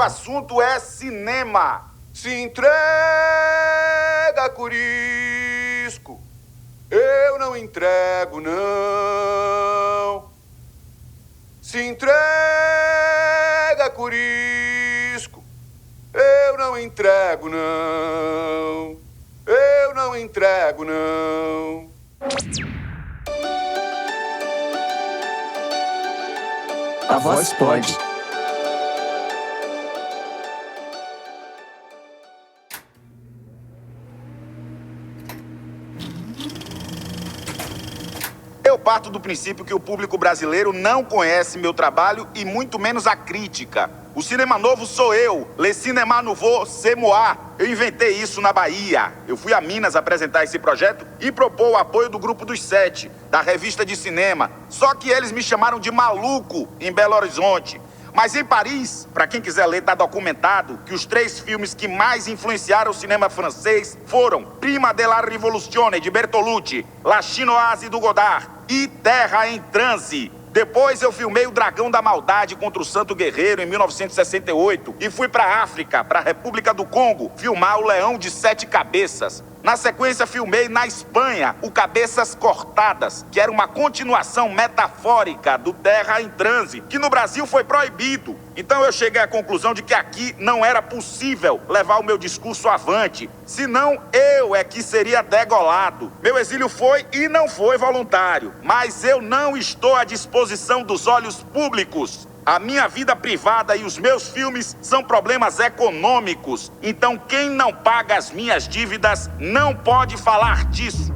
assunto é cinema. Se entrega, Corisco. Eu não entrego, não. Se entrega, Corisco. Eu não entrego, não. Eu não entrego, não. A Voz pode. Eu parto do princípio que o público brasileiro não conhece meu trabalho e muito menos a crítica. O cinema novo sou eu. Le cinéma nouveau, c'est moi. Eu inventei isso na Bahia. Eu fui a Minas apresentar esse projeto e propor o apoio do Grupo dos Sete, da revista de cinema. Só que eles me chamaram de maluco em Belo Horizonte. Mas em Paris, para quem quiser ler, tá documentado que os 3 filmes que mais influenciaram o cinema francês foram Prima de la Rivoluzione, de Bertolucci, La Chinoise, do Godard e Terra em Transe. Depois eu filmei O Dragão da Maldade contra o Santo Guerreiro em 1968 e fui para África, para a República do Congo, filmar O Leão de 7 Cabeças. Na sequência, filmei na Espanha o Cabeças Cortadas, que era uma continuação metafórica do Terra em Transe, que no Brasil foi proibido. Então eu cheguei à conclusão de que aqui não era possível levar o meu discurso avante, senão eu é que seria degolado. Meu exílio foi e não foi voluntário, mas eu não estou à disposição dos olhos públicos. A minha vida privada e os meus filmes são problemas econômicos. Então quem não paga as minhas dívidas não pode falar disso.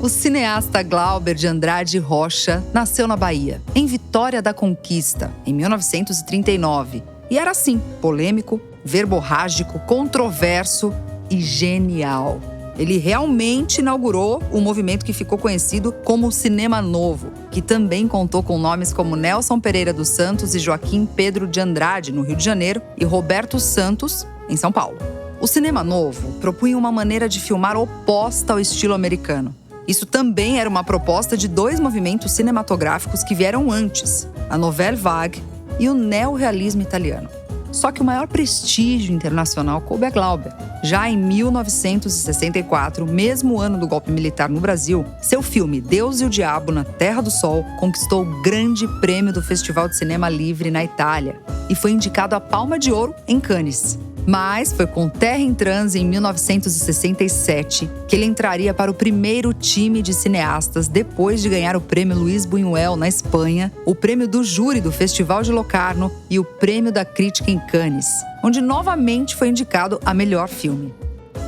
O cineasta Glauber de Andrade Rocha nasceu na Bahia, em Vitória da Conquista, em 1939. E era assim, polêmico, verborrágico, controverso e genial. Ele realmente inaugurou o movimento que ficou conhecido como Cinema Novo, que também contou com nomes como Nelson Pereira dos Santos e Joaquim Pedro de Andrade, no Rio de Janeiro, e Roberto Santos, em São Paulo. O Cinema Novo propunha uma maneira de filmar oposta ao estilo americano. Isso também era uma proposta de 2 movimentos cinematográficos que vieram antes, a Nouvelle Vague e o neorrealismo italiano. Só que o maior prestígio internacional coube a Glauber. Já em 1964, mesmo ano do golpe militar no Brasil, seu filme Deus e o Diabo na Terra do Sol conquistou o grande prêmio do Festival de Cinema Livre na Itália e foi indicado à Palma de Ouro em Cannes. Mas foi com Terra em Transe, em 1967, que ele entraria para o primeiro time de cineastas depois de ganhar o prêmio Luís Buñuel na Espanha, o prêmio do júri do Festival de Locarno e o prêmio da crítica em Cannes, onde novamente foi indicado a melhor filme.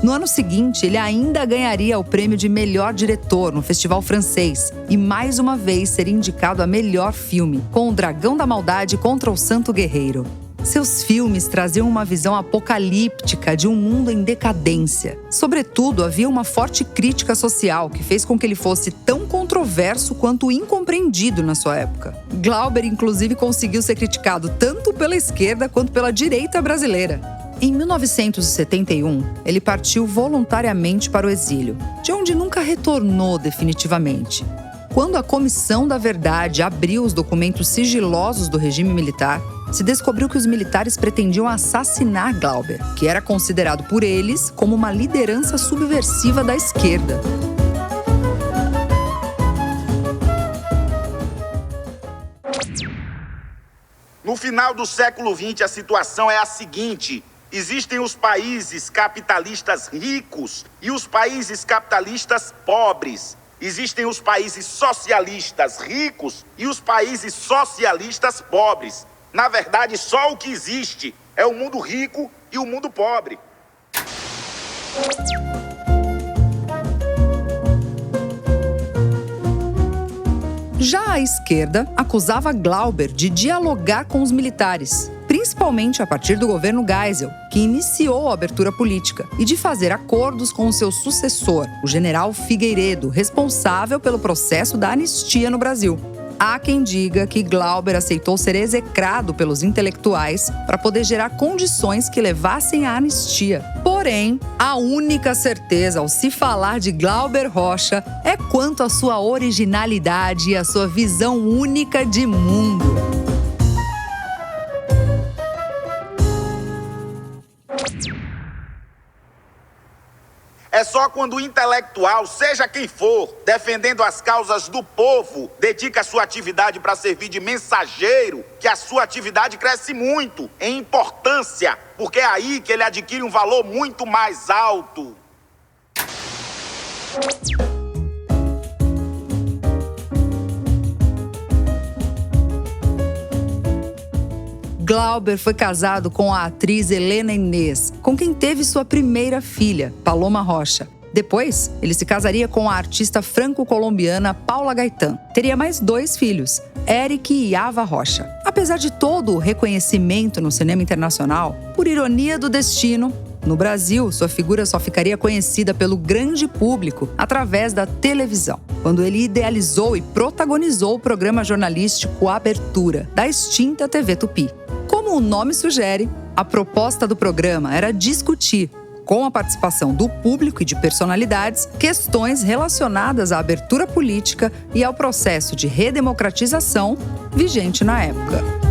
No ano seguinte, ele ainda ganharia o prêmio de melhor diretor no Festival Francês e mais uma vez seria indicado a melhor filme, com O Dragão da Maldade contra o Santo Guerreiro. Seus filmes traziam uma visão apocalíptica de um mundo em decadência. Sobretudo, havia uma forte crítica social que fez com que ele fosse tão controverso quanto incompreendido na sua época. Glauber, inclusive, conseguiu ser criticado tanto pela esquerda quanto pela direita brasileira. Em 1971, ele partiu voluntariamente para o exílio, de onde nunca retornou definitivamente. Quando a Comissão da Verdade abriu os documentos sigilosos do regime militar, se descobriu que os militares pretendiam assassinar Glauber, que era considerado por eles como uma liderança subversiva da esquerda. No final do século XX, a situação é a seguinte: existem os países capitalistas ricos e os países capitalistas pobres. Existem os países socialistas ricos e os países socialistas pobres. Na verdade, só o que existe é o mundo rico e o mundo pobre. Já a esquerda acusava Glauber de dialogar com os militares, principalmente a partir do governo Geisel, que iniciou a abertura política, e de fazer acordos com o seu sucessor, o general Figueiredo, responsável pelo processo da anistia no Brasil. Há quem diga que Glauber aceitou ser execrado pelos intelectuais para poder gerar condições que levassem à anistia. Porém, a única certeza ao se falar de Glauber Rocha é quanto à sua originalidade e à sua visão única de mundo. É só quando o intelectual, seja quem for, defendendo as causas do povo, dedica a sua atividade para servir de mensageiro, que a sua atividade cresce muito em importância, porque é aí que ele adquire um valor muito mais alto. Glauber foi casado com a atriz Helena Inês, com quem teve sua primeira filha, Paloma Rocha. Depois, ele se casaria com a artista franco-colombiana Paula Gaitán. Teria mais 2 filhos, Eric e Ava Rocha. Apesar de todo o reconhecimento no cinema internacional, por ironia do destino, no Brasil, sua figura só ficaria conhecida pelo grande público através da televisão, quando ele idealizou e protagonizou o programa jornalístico Abertura, da extinta TV Tupi. Como o nome sugere, a proposta do programa era discutir, com a participação do público e de personalidades, questões relacionadas à abertura política e ao processo de redemocratização vigente na época.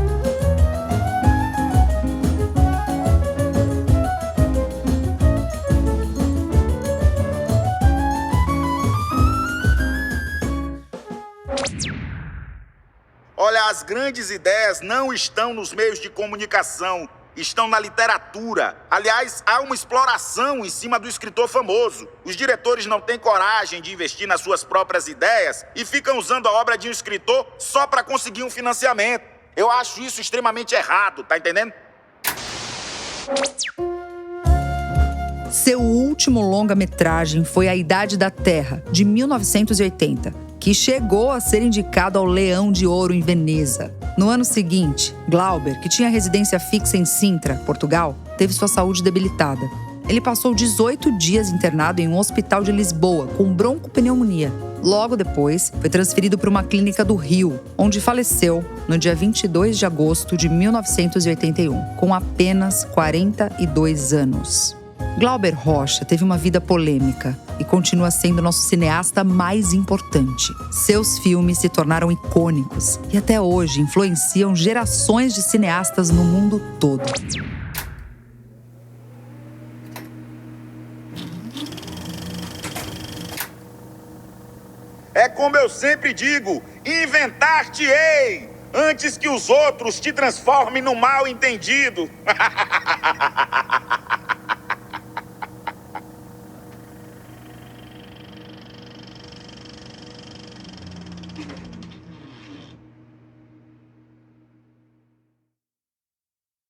Olha, as grandes ideias não estão nos meios de comunicação, estão na literatura. Aliás, há uma exploração em cima do escritor famoso. Os diretores não têm coragem de investir nas suas próprias ideias e ficam usando a obra de um escritor só para conseguir um financiamento. Eu acho isso extremamente errado, tá entendendo? Seu último longa-metragem foi A Idade da Terra, de 1980, que chegou a ser indicado ao Leão de Ouro em Veneza. No ano seguinte, Glauber, que tinha residência fixa em Sintra, Portugal, teve sua saúde debilitada. Ele passou 18 dias internado em um hospital de Lisboa com broncopneumonia. Logo depois, foi transferido para uma clínica do Rio, onde faleceu no dia 22 de agosto de 1981, com apenas 42 anos. Glauber Rocha teve uma vida polêmica e continua sendo nosso cineasta mais importante. Seus filmes se tornaram icônicos e até hoje influenciam gerações de cineastas no mundo todo. É como eu sempre digo, inventar-te-ei antes que os outros te transformem no mal entendido.